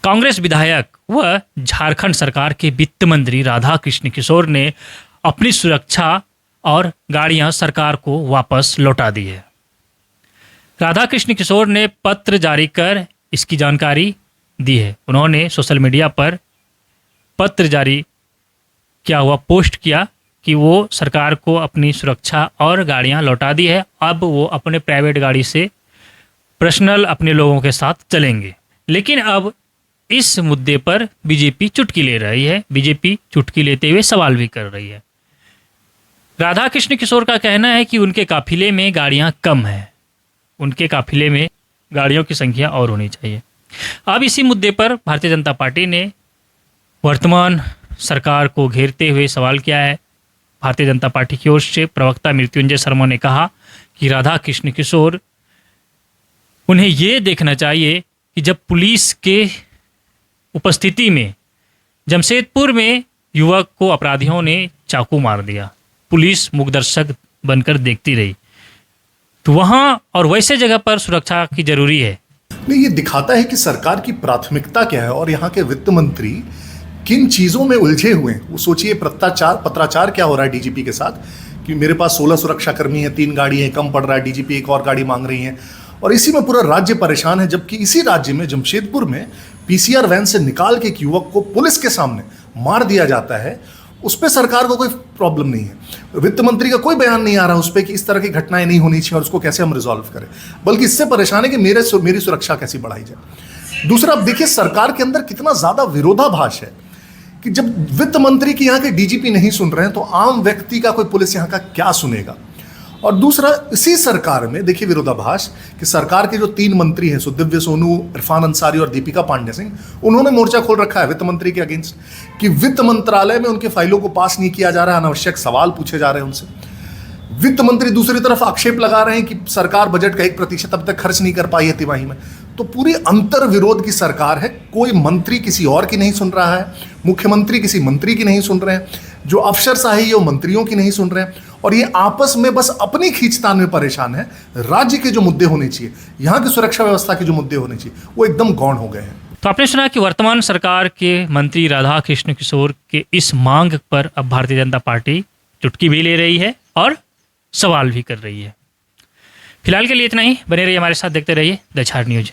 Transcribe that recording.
कांग्रेस विधायक व झारखंड सरकार के वित्त मंत्री राधाकृष्ण किशोर ने अपनी सुरक्षा और गाड़ियां सरकार को वापस लौटा दी है। राधाकृष्ण किशोर ने पत्र जारी कर इसकी जानकारी दी है। उन्होंने सोशल मीडिया पर पत्र जारी किया हुआ पोस्ट किया कि वो सरकार को अपनी सुरक्षा और गाड़ियां लौटा दी है। अब वो अपने प्राइवेट गाड़ी से पर्सनल अपने लोगों के साथ चलेंगे। लेकिन अब इस मुद्दे पर बीजेपी चुटकी ले रही है। बीजेपी चुटकी लेते हुए सवाल भी कर रही है। राधाकृष्ण किशोर का कहना है कि उनके काफिले में गाड़ियां कम हैं, उनके काफिले में गाड़ियों की संख्या और होनी चाहिए। अब इसी मुद्दे पर भारतीय जनता पार्टी ने वर्तमान सरकार को घेरते हुए सवाल किया है। भारतीय जनता पार्टी की ओर से प्रवक्ता मृत्युंजय शर्मा ने कहा कि राधाकृष्ण किशोर उन्हें ये देखना चाहिए कि जब पुलिस के उपस्थिति में जमशेदपुर में युवक को अपराधियों ने चाकू मार दिया, पुलिस मूकदर्शक बनकर देखती रही, तो वहां और वैसे जगह पर सुरक्षा की जरूरी है। नहीं, ये दिखाता है कि सरकार की प्राथमिकता क्या है और यहाँ के वित्त मंत्री किन चीज़ों में उलझे हुए हैं। वो सोचिए, पत्राचार क्या हो रहा है डीजीपी के साथ कि मेरे पास 16 सुरक्षाकर्मी हैं, 3 गाड़ी हैं, कम पड़ रहा है, डीजीपी एक और गाड़ी मांग रही हैं, और इसी में पूरा राज्य परेशान है। जबकि इसी राज्य में जमशेदपुर में पीसीआर वैन से निकाल के एक युवक को पुलिस के सामने मार दिया जाता है, उस पर सरकार को कोई प्रॉब्लम नहीं है। वित्त मंत्री का कोई बयान नहीं आ रहा उस पर कि इस तरह की घटनाएं नहीं होनी चाहिए और उसको कैसे हम रिजॉल्व करें, बल्कि इससे परेशान है कि मेरी सुरक्षा कैसी बढ़ाई जाए। दूसरा, अब देखिए सरकार के अंदर कितना ज्यादा विरोधाभास है कि जब वित्त मंत्री की यहाँ के डीजीपी नहीं सुन रहे हैं तो आम व्यक्ति का कोई पुलिस यहाँ का क्या सुनेगा। और दूसरा, इसी सरकार में देखिए विरोधाभास कि सरकार के जो 3 मंत्री हैं, सुदिव्य सोनू, इरफान अंसारी और दीपिका पांडे सिंह, उन्होंने मोर्चा खोल रखा है वित्त मंत्री के अगेंस्ट कि वित्त मंत्रालय में उनके फाइलों को पास नहीं किया जा रहा है, अनावश्यक सवाल पूछे जा रहे हैं उनसे। वित्त मंत्री दूसरी तरफ आक्षेप लगा रहे हैं कि सरकार बजट का 1% अब तक खर्च नहीं कर पाई है तिमाही में। तो पूरी अंतर विरोध की सरकार है। कोई मंत्री किसी और की नहीं सुन रहा है, मुख्यमंत्री किसी मंत्री की नहीं सुन रहे हैं, जो अफसरशाही है वो मंत्रियों की नहीं सुन रहे हैं, और ये आपस में बस अपनी खींचतान में परेशान है। राज्य के जो मुद्दे होने चाहिए, यहाँ की सुरक्षा व्यवस्था के जो मुद्दे होने चाहिए, वो एकदम गौण हो गए हैं। तो आपने सुना कि वर्तमान सरकार के मंत्री राधाकृष्ण किशोर के इस मांग पर अब भारतीय जनता पार्टी चुटकी भी ले रही है और सवाल भी कर रही है। फिलहाल के लिए इतना ही। बने रहिए हमारे साथ, देखते रहिए द झार न्यूज।